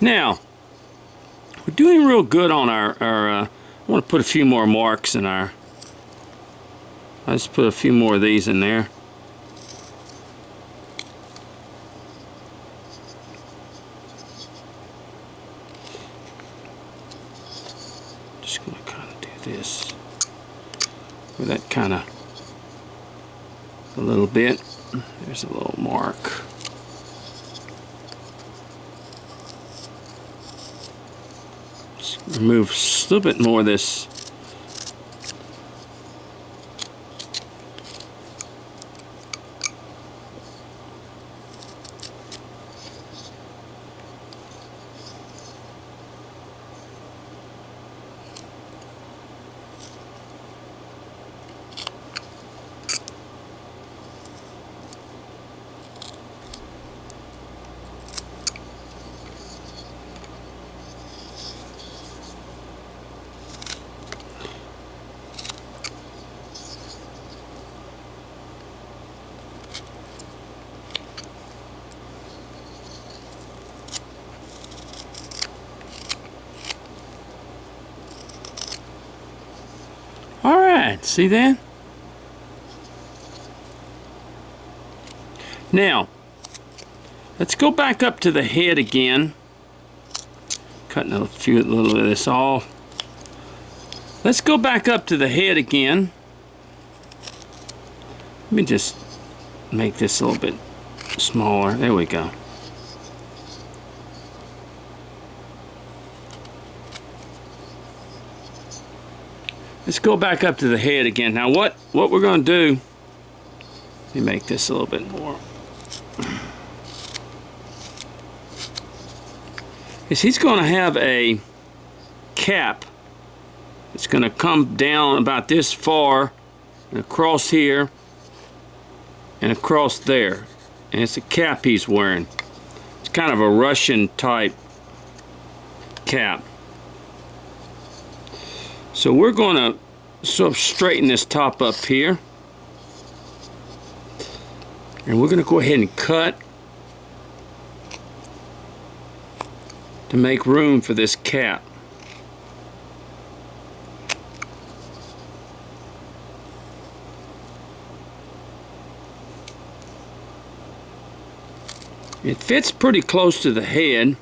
Now, we're doing real good on our I want to put a few more marks in our, let's put a few more of these in there. Just going to kind of do this with that kind of a little bit. There's a little mark. Remove a little bit more of this. Alright, see that? Now, let's go back up to the head again. Cutting a little bit of this off. Let's go back up to the head again. Let me just make this a little bit smaller. There we go. Let's go back up to the head again. Now what we're going to do, let me make this a little bit more, is he's going to have a cap. It's going to come down about this far and across here and across there. And it's a cap he's wearing. It's kind of a Russian type cap. So we're going to sort of straighten this top up here. And we're going to go ahead and cut to make room for this cap. It fits pretty close to the head.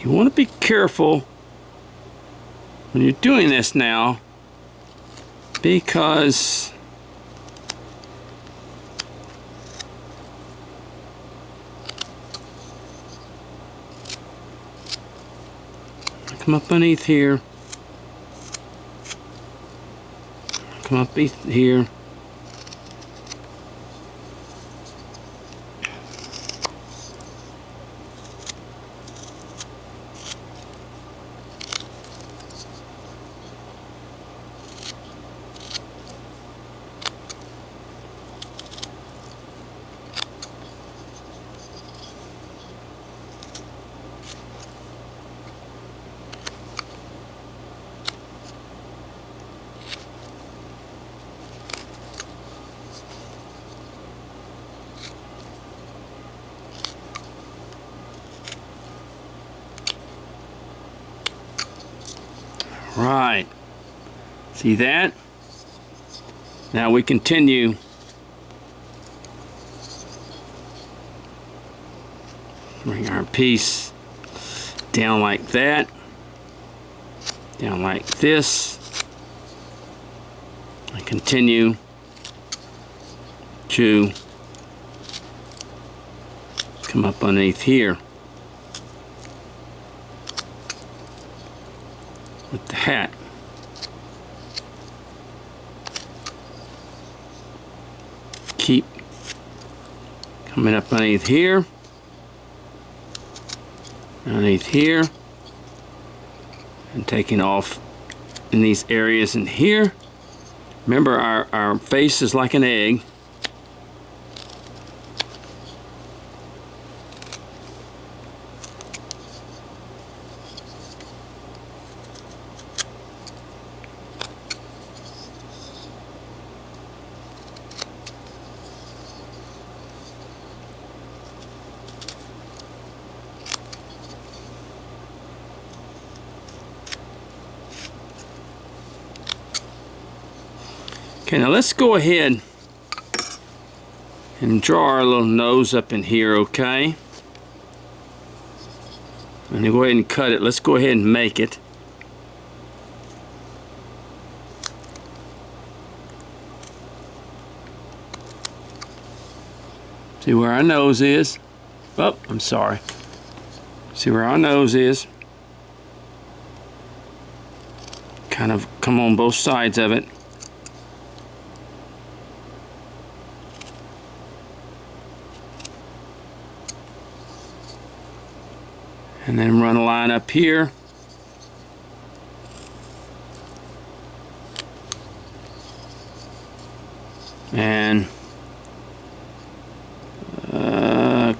You want to be careful when you're doing this now, because come up underneath here, come up here. Right. See that? Now we continue. Bring our piece down like that. Down like this. And continue to come up underneath here with the hat. Keep coming up underneath here, underneath here, and taking off in these areas in here. Remember, our face is like an egg. Okay, now let's go ahead and draw our little nose up in here, okay? And then go ahead and cut it. Let's go ahead and make it. See where our nose is? Oh, I'm sorry. See where our nose is? Kind of come on both sides of it. And then run a line up here. And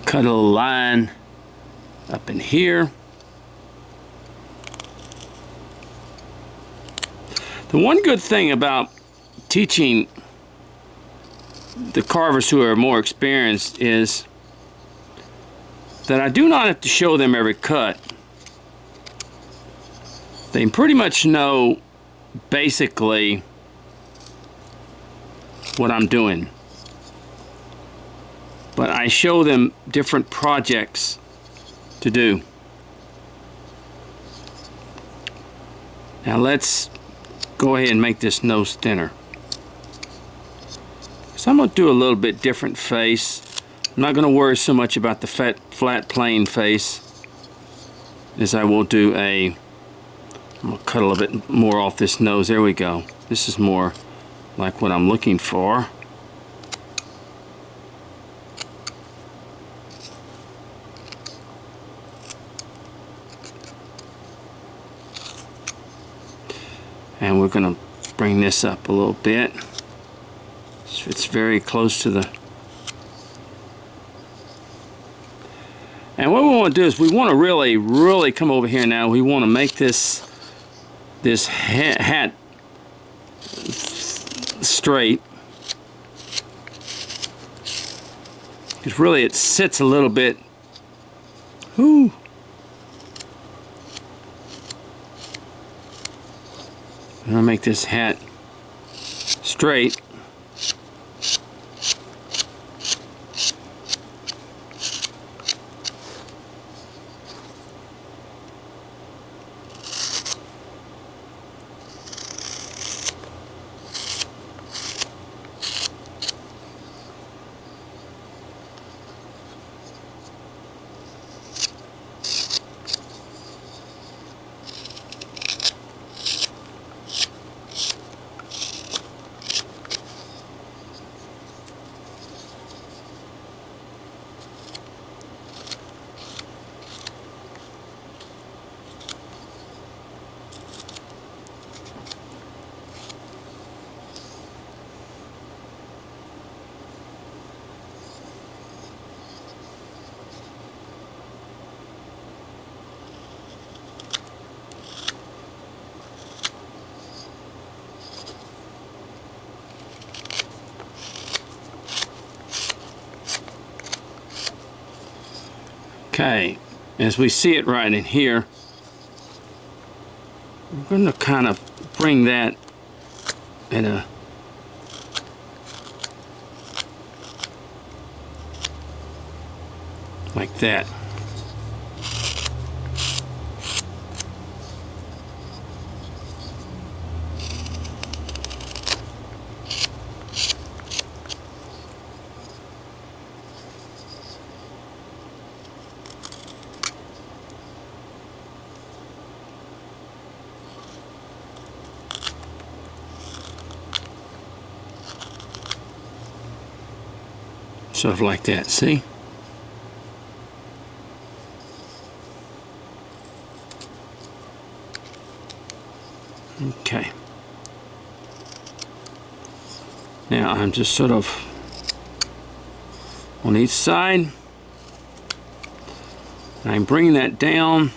cut a little line up in here. The one good thing about teaching the carvers who are more experienced is that I do not have to show them every cut. They pretty much know basically what I'm doing. But I show them different projects to do. Now let's go ahead and make this nose thinner. So I'm going to do a little bit different face. I'm not going to worry so much about the flat plain face as I will do I'm going to cut a little bit more off this nose. There we go. This is more like what I'm looking for. And we're going to bring this up a little bit. It's very close to the... And what we want to do is we want to really come over here now. We want to make this hat straight. Because really it sits a little bit. Ooh. I'm going to make this hat straight. Okay, as we see it right in here, we're going to kind of bring that in a like that. Sort of like that, see? Okay. Now I'm just sort of on each side. I'm bringing that down.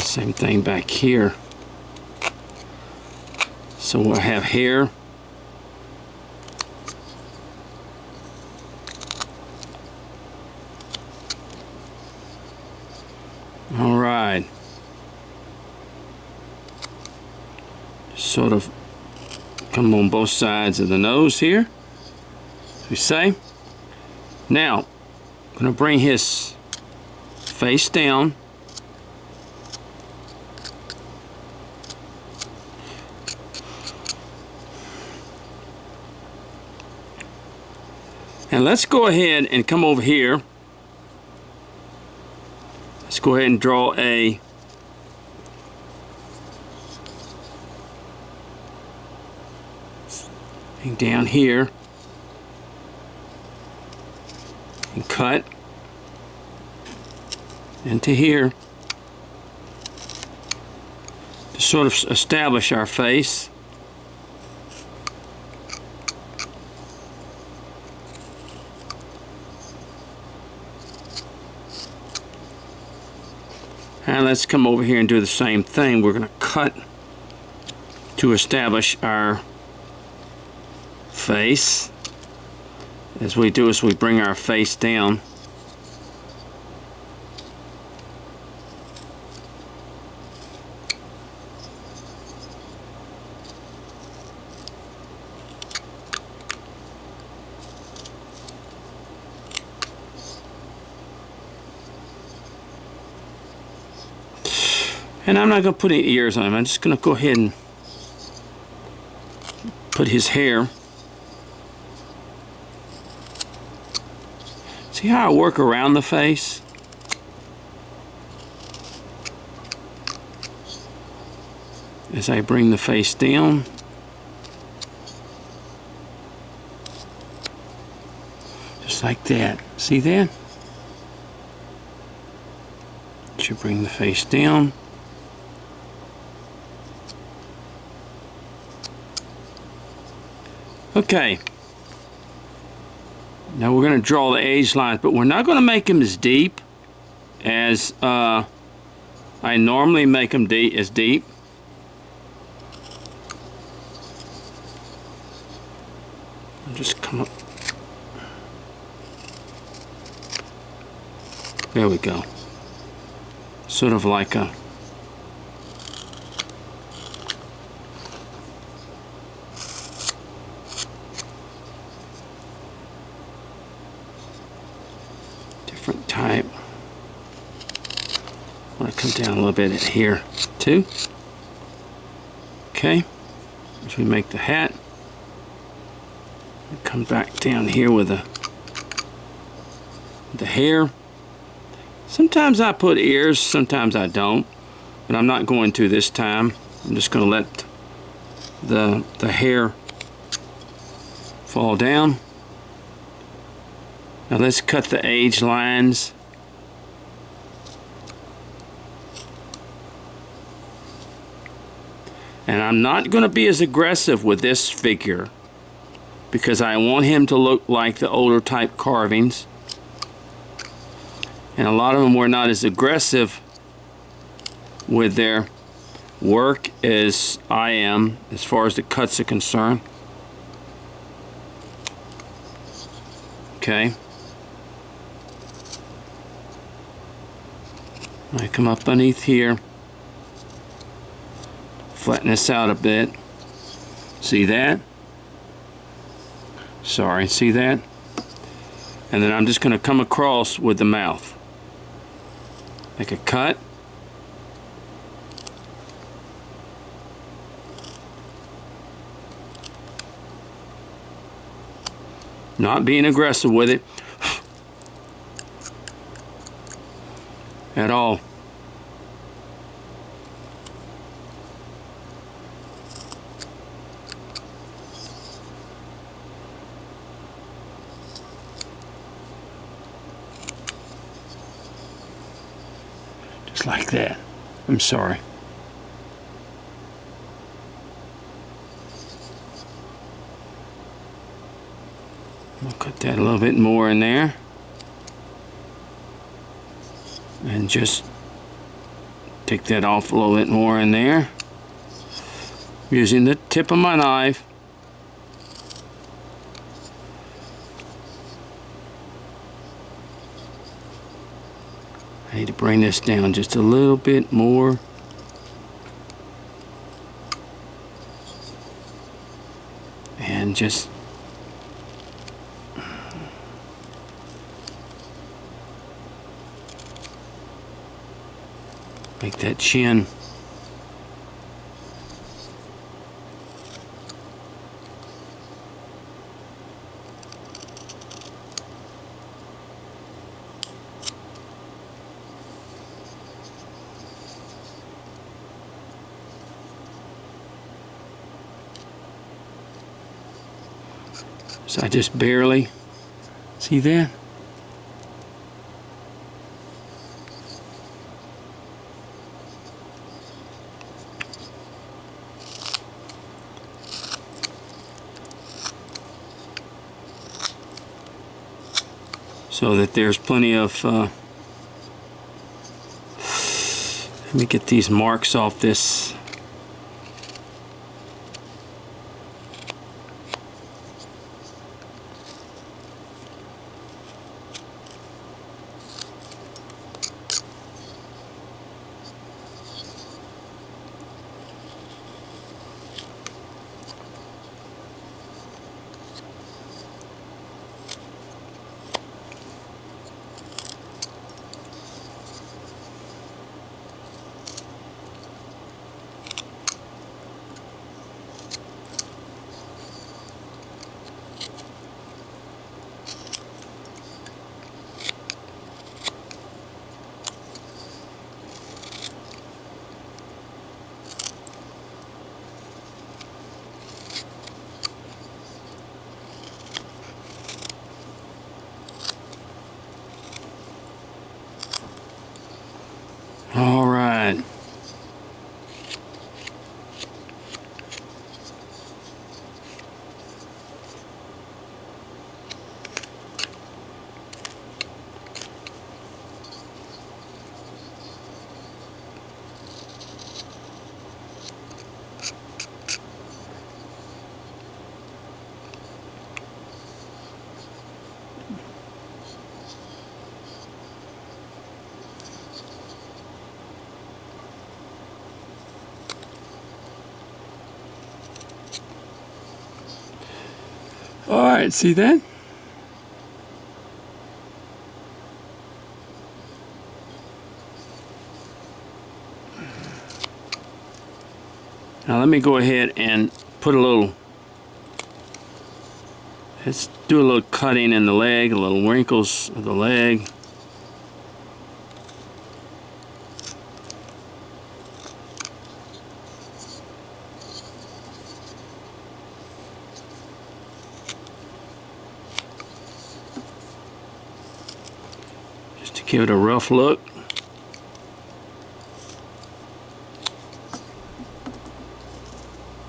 Same thing back here. So we'll have hair. All right. Sort of come on both sides of the nose here, as we say. Now, I'm going to bring his face down. And let's go ahead and come over here. Let's go ahead and draw a thing down here and cut into here to sort of establish our face. And let's come over here and do the same thing. We're going to cut to establish our face. As we do is we bring our face down. And I'm not going to put any ears on him. I'm just going to go ahead and put his hair. See how I work around the face? As I bring the face down. Just like that. See that? Should bring the face down. Okay, now we're going to draw the edge lines, but we're not going to make them as deep as I normally make them as deep. I'll just come up. There we go. Sort of like a type. I want to come down a little bit here too. Okay, as we make the hat, come back down here with the hair. Sometimes I put ears, sometimes I don't, but I'm not going to this time. I'm just going to let the hair fall down. Now let's cut the edge lines. And I'm not going to be as aggressive with this figure because I want him to look like the older type carvings. And a lot of them were not as aggressive with their work as I am as far as the cuts are concerned. Okay. I come up underneath here, flatten this out a bit. See that? Sorry, see that? And then I'm just going to come across with the mouth. Make a cut. Not being aggressive with it at all. Just like that. I'm sorry. I'll cut that a little bit more in there. And just take that off a little bit more in there. Using the tip of my knife. I need to bring this down just a little bit more. And just make that chin so I just barely see that. So that there's plenty of let me get these marks off this. All right. All right, see that? Now let me go ahead and put a little, let's do a little cutting in the leg, a little wrinkles of the leg. Give it a rough look.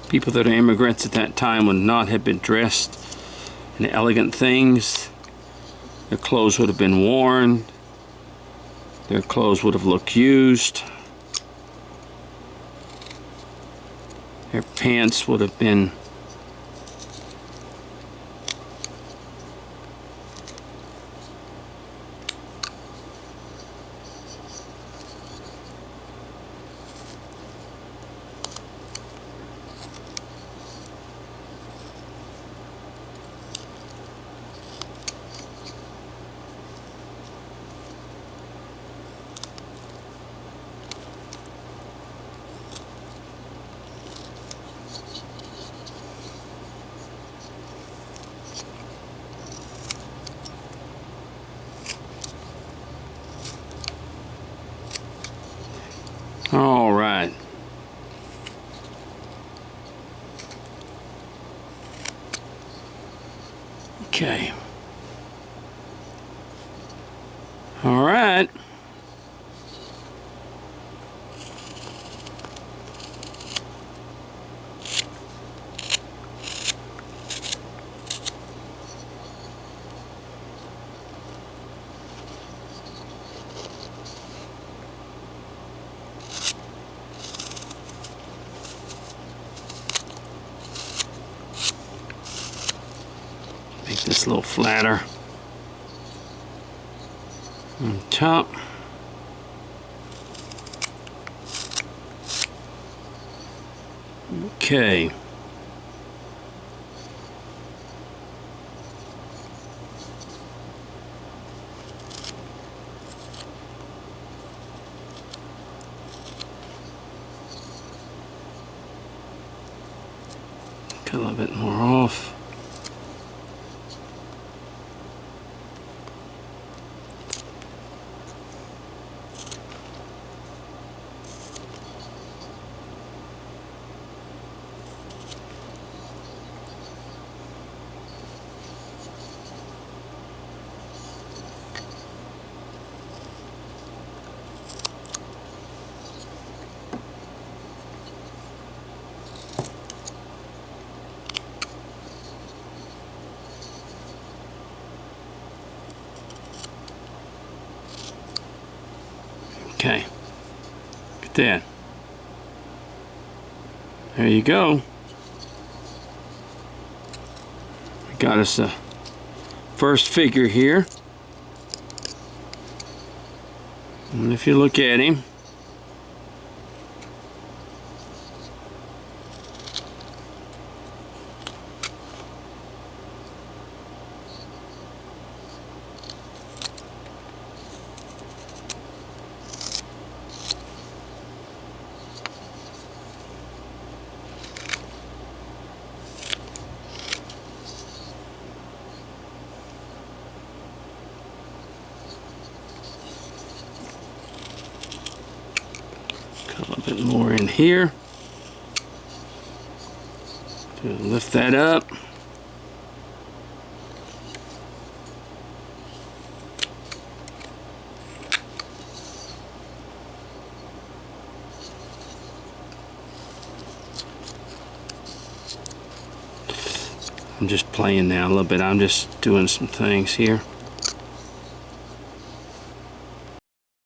People that are immigrants at that time would not have been dressed in elegant things. Their clothes would have been worn. Their clothes would have looked used. Their pants would have been Okay. All right. Make this a little flatter on top. Okay. Cut a little bit more off. Okay, look at that. There you go. We got us a first figure here. And if you look at him, a little bit more in here to lift that up. I'm just playing now a little bit. I'm just doing some things here.